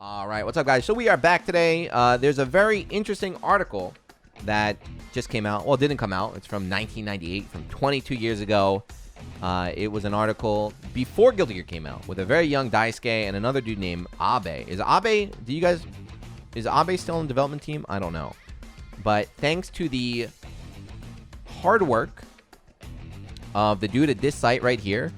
All right, what's up, guys? So we are back today. There's a very interesting article that just came out. Well, it didn't come out. It's from 1998, from 22 years ago. It was an article before Guilty Gear came out with a very young Daisuke and another dude named Abe. Is Abe still in the development team? I don't know. But thanks to the hard work of the dude at this site right here,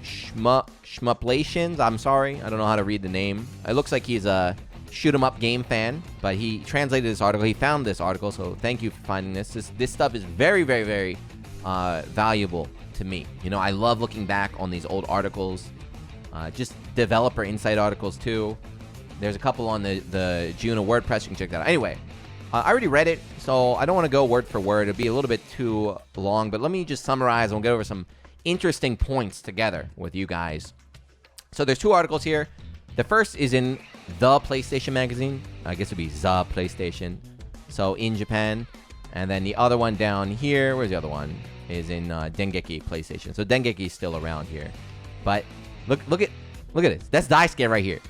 Shmuplations. I'm sorry, I don't know how to read the name. It looks like he's a shoot-'em-up game fan, but he translated this article. He found this article, so thank you for finding this. This stuff is very, very, very valuable to me. You know, I love looking back on these old articles, just developer insight articles too. There's a couple on the Juno WordPress. You can check that out. Anyway, I already read it, so I don't want to go word for word. It'd be a little bit too long, but let me just summarize and we'll get over some interesting points together with you guys. So there's two articles here. The first is in the PlayStation magazine. I guess it'd be the PlayStation. So in Japan. And then the other one down here, where's the other one? Is in Dengeki PlayStation. So Dengeki's still around here. But look at this. That's Daisuke right here.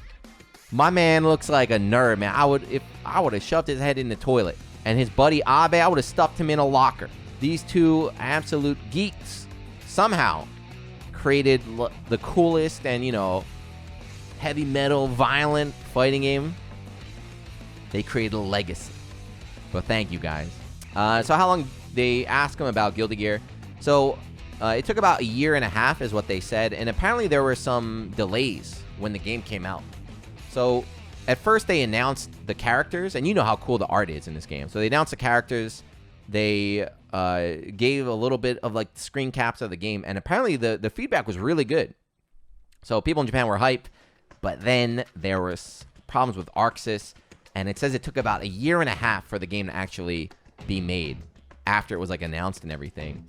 My man looks like a nerd, man. If I would have shoved his head in the toilet. And his buddy Abe, I would have stuffed him in a locker. These two absolute geeks somehow created the coolest and, you know, heavy metal, violent fighting game. They created a legacy. But thank you, guys. So how long they asked him about Guilty Gear? So it took about a year and a half is what they said. And apparently there were some delays when the game came out. So at first they announced the characters, and you know how cool the art is in this game. So they announced the characters. They gave a little bit of like screen caps of the game, and apparently the feedback was really good. So people in Japan were hyped, but then there was problems with Arxis, and it says it took about a year and a half for the game to actually be made after it was like announced and everything.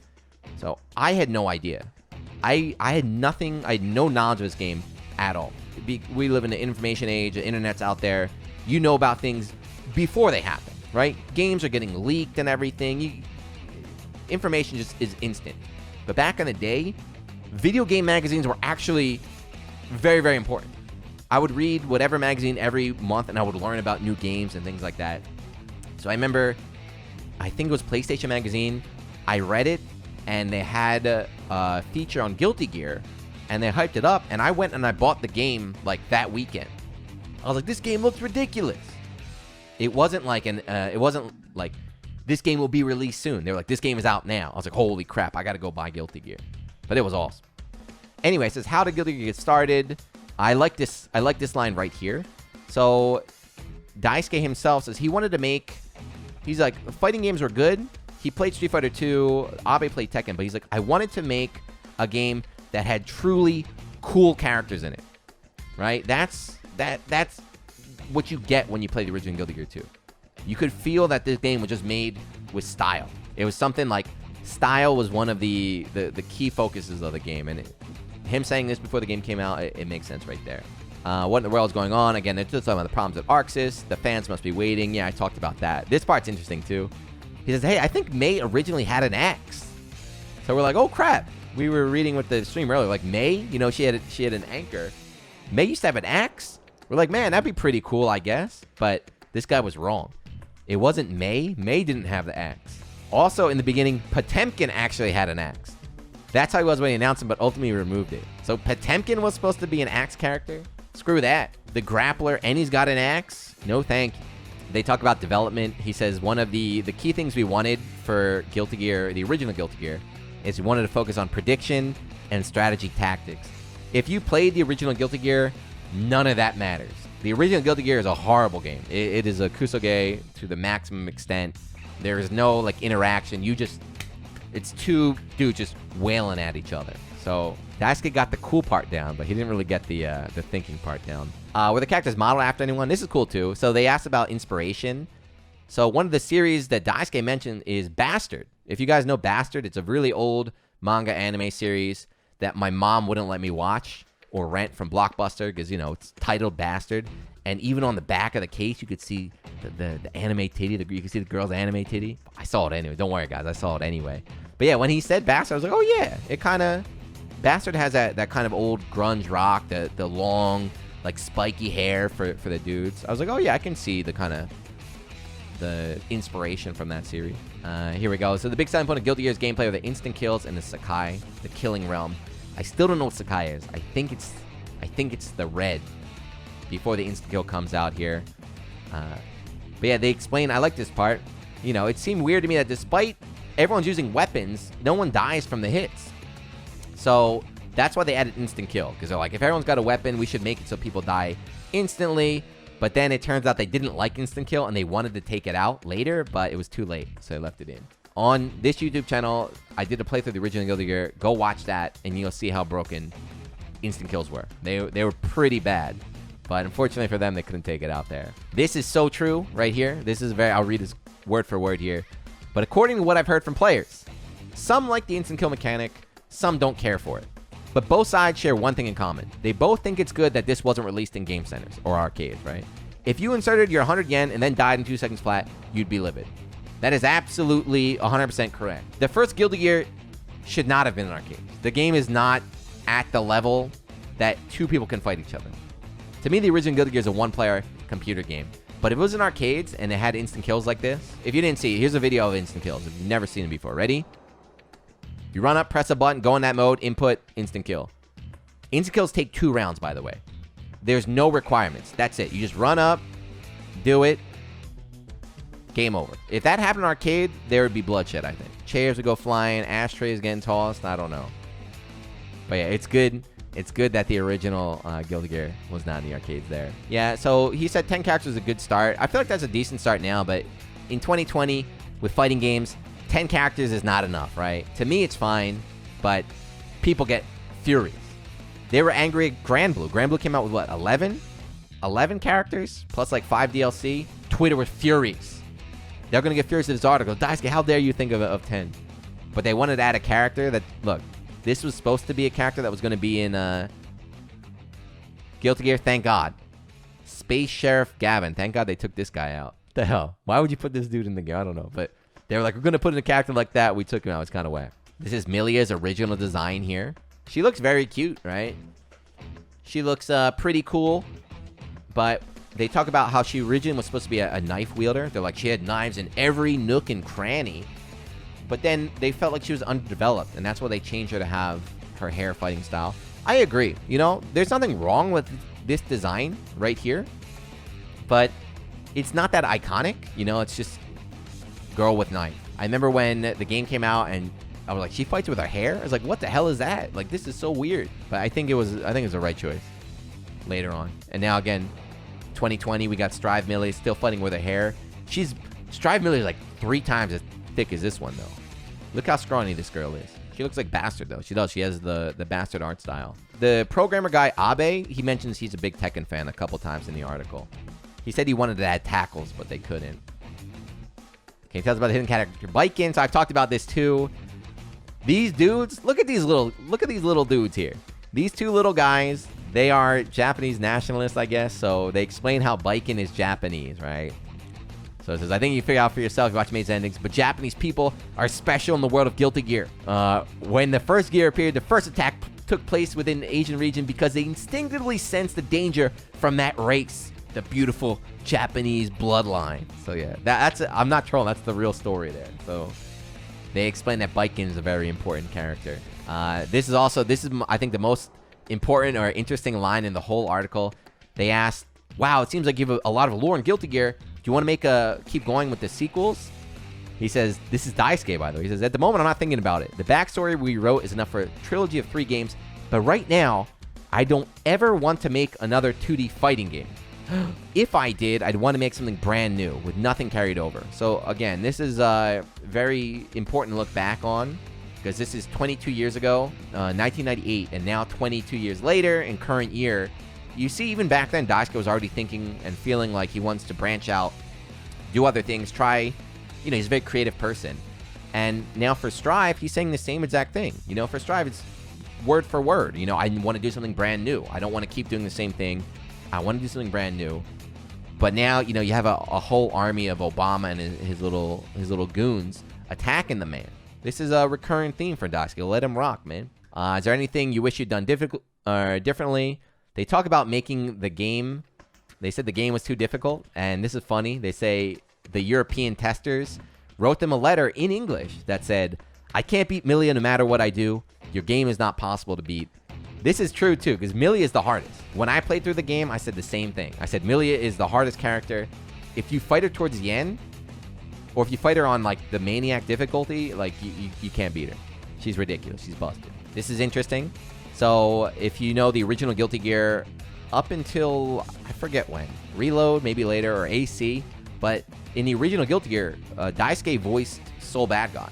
So I had no idea. I had nothing. I had no knowledge of this game at all. We live in an information age. The internet's out there. You know about things before they happen, right? Games are getting leaked and everything. Information just is instant. But back in the day, video game magazines were actually very, very important. I would read whatever magazine every month, and I would learn about new games and things like that. So I remember, I think it was PlayStation Magazine. I read it, and they had a feature on Guilty Gear, and they hyped it up, and I went and I bought the game like that weekend. I was like, this game looks ridiculous. It wasn't like this game will be released soon. They were like, this game is out now. I was like, holy crap, I got to go buy Guilty Gear. But it was awesome. Anyway, it says, how did Guilty Gear get started? I like this line right here. So Daisuke himself says he wanted to make, he's like, fighting games were good. He played Street Fighter 2. Abe played Tekken. But he's like, I wanted to make a game that had truly cool characters in it. Right? That's what you get when you play the original Guilty Gear 2. You could feel that this game was just made with style. It was something like style was one of the key focuses of the game. And him saying this before the game came out, it makes sense right there. What in the world is going on? Again, they're just talking about the problems at Arxis. The fans must be waiting. Yeah, I talked about that. This part's interesting, too. He says, hey, I think May originally had an axe. So we're like, oh, crap. We were reading with the stream earlier. Like, May, you know, she had an anchor. May used to have an axe. We're like, man, that'd be pretty cool, I guess. But this guy was wrong. It wasn't May. May didn't have the axe. Also, in the beginning, Potemkin actually had an axe. That's how he was when he announced him, but ultimately removed it. So Potemkin was supposed to be an axe character? Screw that. The grappler, and he's got an axe? No thank you. They talk about development. He says one of the key things we wanted for Guilty Gear, the original Guilty Gear, is we wanted to focus on prediction and strategy tactics. If you played the original Guilty Gear, none of that matters. The original Guilty Gear is a horrible game. It is a kusoge to the maximum extent. There is no like interaction. It's two dudes just wailing at each other. So Daisuke got the cool part down, but he didn't really get the thinking part down. Were the characters modeled after anyone? This is cool too. So they asked about inspiration. So one of the series that Daisuke mentioned is Bastard. If you guys know Bastard, it's a really old manga anime series that my mom wouldn't let me watch or rent from Blockbuster because, you know, it's titled Bastard. And even on the back of the case, you could see the anime titty. You could see the girl's anime titty. I saw it anyway. Don't worry, guys. I saw it anyway. But yeah, when he said Bastard, I was like, oh yeah. It kind of... Bastard has that kind of old grunge rock, the long, like spiky hair for the dudes. I was like, oh yeah, I can see the kind of the inspiration from that series. Here we go. So the big selling point of Guilty Gear's gameplay are the instant kills and the Sakai, the killing realm. I still don't know what Sakai is. I think it's the red before the instant kill comes out here. But yeah, they explain. I like this part. You know, it seemed weird to me that despite everyone's using weapons, no one dies from the hits. So that's why they added instant kill, because they're like, if everyone's got a weapon, we should make it so people die instantly. But then it turns out they didn't like instant kill and they wanted to take it out later, but it was too late, so they left it in. On this YouTube channel, I did a playthrough of the original Guilty Gear. Go watch that, and you'll see how broken instant kills were. They were pretty bad, but unfortunately for them, they couldn't take it out there. This is so true right here. This is I'll read this word for word here. But according to what I've heard from players, some like the instant kill mechanic, some don't care for it. But both sides share one thing in common. They both think it's good that this wasn't released in game centers or arcades, right? If you inserted your 100 yen and then died in 2 seconds flat, you'd be livid. That is absolutely 100% correct. The first Guilty Gear should not have been in arcades. The game is not at the level that two people can fight each other. To me, the original Guilty Gear is a one-player computer game. But if it was in arcades and it had instant kills like this, if you didn't see it, here's a video of instant kills. If you've never seen it before. Ready? You run up, press a button, go in that mode, input, instant kill. Instant kills take 2 rounds, by the way. There's no requirements. That's it. You just run up, do it, game over. If that happened in arcade, there would be bloodshed, I think. Chairs would go flying, ashtrays getting tossed, I don't know. But yeah, it's good. It's good that the original Guilty Gear was not in the arcades there. Yeah, so he said 10 characters is a good start. I feel like that's a decent start now, but in 2020, with fighting games, 10 characters is not enough, right? To me, it's fine, but people get furious. They were angry at Grand Blue. Grand Blue came out with, what, 11? 11 characters, plus like 5 DLC? Twitter was furious. They're going to get furious at this article. Daisuke, how dare you think of 10? But they wanted to add a character that, look, this was supposed to be a character that was going to be in Guilty Gear, thank God. Space Sheriff Gavin. Thank God they took this guy out. What the hell? Why would you put this dude in the game? I don't know, but they were like, we're going to put in a character like that. We took him out. It's kind of whack. This is Milia's original design here. She looks very cute, right? She looks pretty cool. But they talk about how she originally was supposed to be a knife wielder. They're like, she had knives in every nook and cranny. But then they felt like she was underdeveloped. And that's why they changed her to have her hair fighting style. I agree. You know, there's nothing wrong with this design right here. But it's not that iconic. You know, it's just girl with knife. I remember when the game came out and I was like, she fights with her hair? I was like, what the hell is that? Like, this is so weird. But I think it was the right choice later on. And now again, 2020, we got Strive Millie still fighting with her hair. Strive Millie is like 3 times as thick as this one though. Look how scrawny this girl is. She looks like Bastard though. She does. She has the Bastard art style. The programmer guy Abe, he mentions he's a big Tekken fan a couple times in the article. He said he wanted to add tackles, but they couldn't. Okay, he tells about the hidden character Baiken. So I've talked about this too. These dudes, look at these little dudes here. These 2 little guys, they are Japanese nationalists, I guess. So they explain how Baiken is Japanese, right? So it says, I think you figure out for yourself if you watch Maid's endings, but Japanese people are special in the world of Guilty Gear. When the first gear appeared, the first attack took place within the Asian region because they instinctively sensed the danger from that race, the beautiful Japanese bloodline. So yeah, I'm not trolling. That's the real story there. So they explain that Baiken is a very important character. This is I think the most important or interesting line in the whole article. They asked, wow, it seems like you have a lot of lore in Guilty Gear. Do you want to keep going with the sequels? He says, this is Daisuke, by the way. He says, at the moment, I'm not thinking about it. The backstory we wrote is enough for a trilogy of 3 games, but right now, I don't ever want to make another 2D fighting game. If I did, I'd want to make something brand new with nothing carried over. So again, this is very important to look back on because this is 22 years ago, 1998, and now 22 years later in current year, you see even back then Daisuke was already thinking and feeling like he wants to branch out, do other things, try, you know, he's a very creative person. And now for Strive, he's saying the same exact thing. You know, for Strive, it's word for word. You know, I want to do something brand new. I don't want to keep doing the same thing. I want to do something brand new. But now, you know, you have a whole army of Obama and his little goons attacking the man. This is a recurring theme for Daisuke. Let him rock, man. Is there anything you wish you'd done differently? They talk about making the game. They said the game was too difficult, and this is funny. They say the European testers wrote them a letter in English that said, "I can't beat Millia no matter what I do. Your game is not possible to beat." This is true too, because Millia is the hardest. When I played through the game, I said the same thing. I said Millia is the hardest character. If you fight her towards the end, or if you fight her on like the Maniac difficulty, like you can't beat her. She's ridiculous. She's busted. This is interesting. So if you know the original Guilty Gear, up until, I forget when, Reload, maybe later, or AC, but in the original Guilty Gear, Daisuke voiced Soul Bad Guy.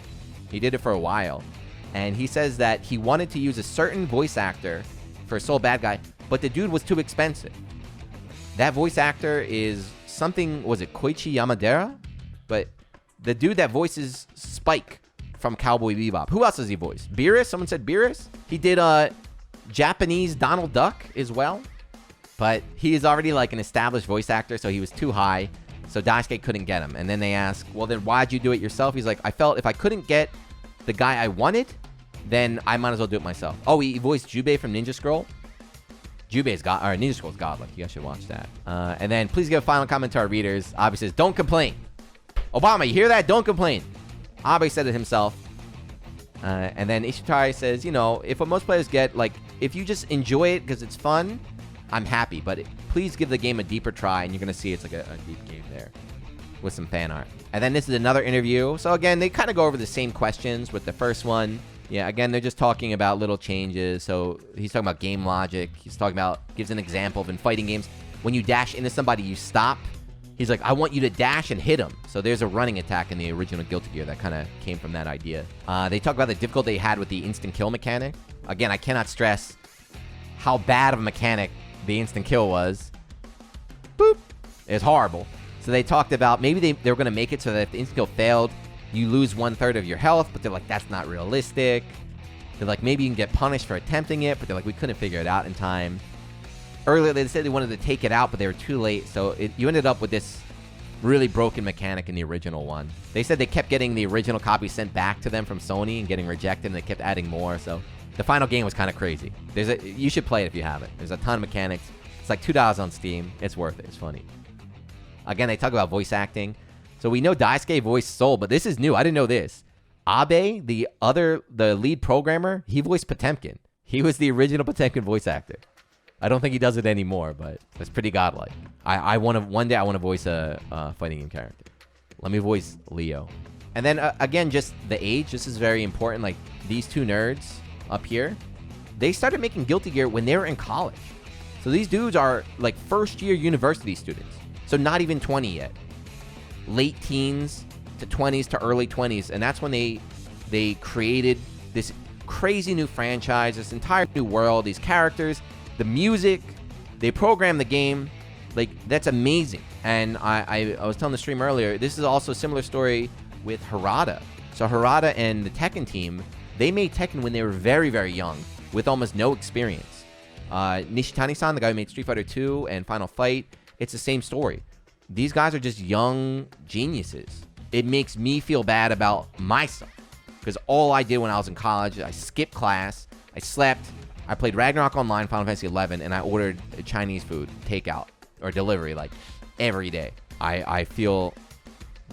He did it for a while. And he says that he wanted to use a certain voice actor for Soul Bad Guy, but the dude was too expensive. That voice actor is something, was it Koichi Yamadera? But the dude that voices Spike from Cowboy Bebop. Who else does he voice? Beerus? Someone said Beerus? He did Japanese Donald Duck as well. But he is already like an established voice actor, so he was too high. So Daisuke couldn't get him. And then they ask, well, then why'd you do it yourself? He's like, I felt if I couldn't get the guy I wanted, then I might as well do it myself. Oh, he voiced Jubei from Ninja Scroll. Jubei's God, or Ninja Scroll's godlike. You guys should watch that. And then please give a final comment to our readers. Abe says, don't complain. Obama, you hear that? Don't complain. Abe said it himself. And then Ishitari says, you know, if what most players get, like, if you just enjoy it because it's fun, I'm happy. But please give the game a deeper try, and you're going to see it's like a deep game there with some fan art. And then this is another interview. So again, they kind of go over the same questions with the first one. Yeah, again, they're just talking about little changes. So he's talking about game logic. He's talking about, gives an example of in fighting games, when you dash into somebody, you stop. He's like, I want you to dash and hit him. So there's a running attack in the original Guilty Gear that kind of came from that idea. They talk about the difficulty they had with the instant kill mechanic. Again, I cannot stress how bad of a mechanic the instant kill was. Boop. It's horrible. So they talked about maybe they were going to make it so that if the instant kill failed, you lose 1/3 of your health, but they're like, that's not realistic. They're like, maybe you can get punished for attempting it, but they're like, we couldn't figure it out in time. Earlier, they said they wanted to take it out, but they were too late, so you ended up with this really broken mechanic in the original one. They said they kept getting the original copy sent back to them from Sony and getting rejected, and they kept adding more, so the final game was kind of crazy. You should play it if you haven't. There's a ton of mechanics. It's like $2 on Steam. It's worth it. It's funny. Again, they talk about voice acting. So we know Daisuke voiced Soul, but this is new. I didn't know this. Abe, the lead programmer, he voiced Potemkin. He was the original Potemkin voice actor. I don't think he does it anymore, but it's pretty godlike. One day I want to voice a fighting game character. Let me voice Leo. And then again, just the age. This is very important. Like these two nerds up here, they started making Guilty Gear when they were in college. So these dudes are like first-year university students. So not even 20 yet. Late teens to 20s to early 20s, and that's when they created this crazy new franchise, this entire new world, these characters, the music. They programmed the game. Like, that's amazing. And I was telling the stream earlier, this is also a similar story with Harada. So Harada and the Tekken team, they made Tekken when they were very, very young with almost no experience. Nishitani-san, the guy who made Street Fighter 2 and Final Fight, it's the same story. These guys are just young geniuses. It makes me feel bad about myself because all I did when I was in college, I skipped class, I slept, I played Ragnarok Online, Final Fantasy 11, and I ordered Chinese food, takeout, or delivery, like, every day. I feel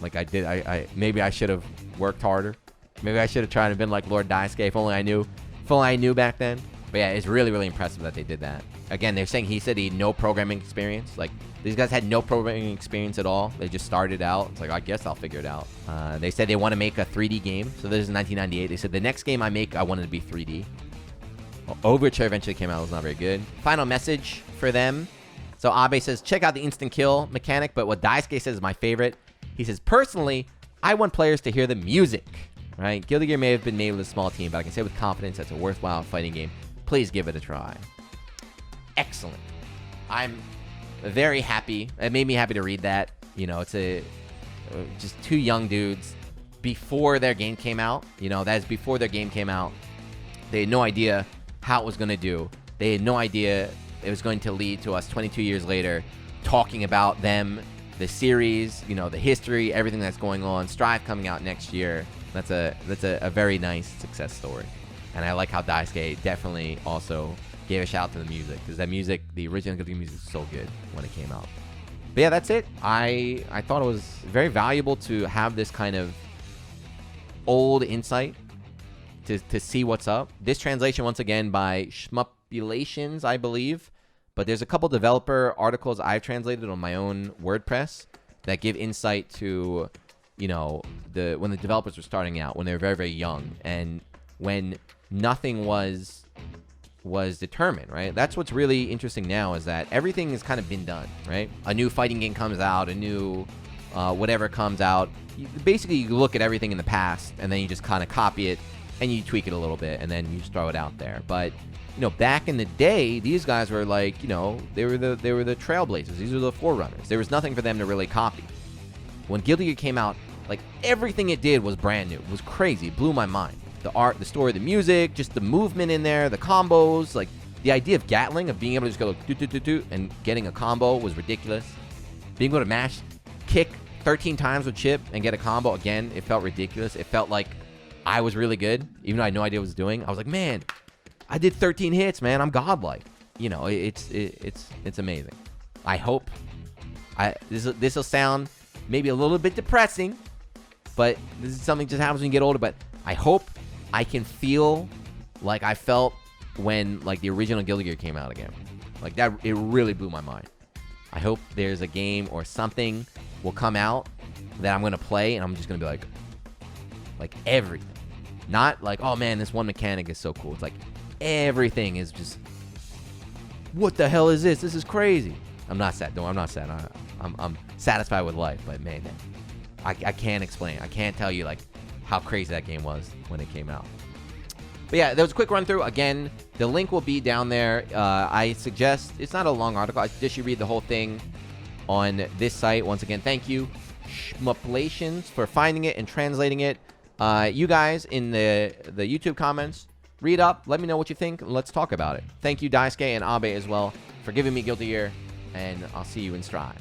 like I did. Maybe I should have worked harder. Maybe I should have tried to been like Lord Daisuke if only I knew back then. But yeah, it's really, really impressive that they did that. Again, they're saying he said he had no programming experience. Like, these guys had no programming experience at all. They just started out. It's like, I guess I'll figure it out. They said they want to make a 3D game. So this is 1998. They said the next game I make, I want it to be 3D. Overture eventually came out. It was not very good. Final message for them. So Abe says, check out the instant kill mechanic. But what Daisuke says is my favorite. He says, personally, I want players to hear the music. Right? Guilty Gear may have been made with a small team, but I can say with confidence that's a worthwhile fighting game. Please give it a try. Excellent. I'm very happy. It made me happy to read that. You know, it's just two young dudes before their game came out. You know, that is before their game came out. They had no idea how it was going to do. They had no idea it was going to lead to us 22 years later talking about them, the series, you know, the history, everything that's going on. Strive coming out next year. That's a very nice success story. And I like how Daisuke definitely also gave a shout out to the music, because that music, the original Guilty Gear music, is so good when it came out. But yeah, that's it. I thought it was very valuable to have this kind of old insight to see what's up. This translation, once again, by Shmupulations, I believe. But there's a couple developer articles I've translated on my own WordPress that give insight to, you know, when the developers were starting out, when they were very, very young, and when nothing was determined, right? That's what's really interesting now, is that everything has kind of been done, right? A new fighting game comes out, a new whatever comes out. Basically, you look at everything in the past, and then you just kind of copy it, and you tweak it a little bit, and then you just throw it out there. But you know, back in the day, these guys were like, you know, they were the trailblazers. These were the forerunners. There was nothing for them to really copy. When Guilty Gear came out, like, everything it did was brand new. It was crazy. It blew my mind. The art, the story, the music, just the movement in there, the combos, like the idea of Gatling, of being able to just go do and getting a combo was ridiculous. Being able to mash, kick 13 times with Chip and get a combo, again, it felt ridiculous. It felt like I was really good, even though I had no idea what I was doing. I was like, man, I did 13 hits, man. I'm godlike. You know, it's amazing. I hope this will sound maybe a little bit depressing, but this is something that just happens when you get older. But I hope I can feel like I felt when, like, the original Guilty Gear came out again. Like, that, it really blew my mind. I hope there's a game or something will come out that I'm gonna play, and I'm just gonna be like everything. Not like, oh man, this one mechanic is so cool. It's like everything is just, what the hell is this? This is crazy. I'm not sad. No, I'm not sad. I'm satisfied with life. But man, I can't explain. I can't tell you like how crazy that game was when it came out. But yeah, that was a quick run through. Again, the link will be down there. I suggest, it's not a long article. I suggest you read the whole thing on this site. Once again, thank you, Shmupulations, for finding it and translating it. You guys in the YouTube comments, read up. Let me know what you think. Let's talk about it. Thank you, Daisuke and Abe as well, for giving me Guilty Gear, and I'll see you in Strive.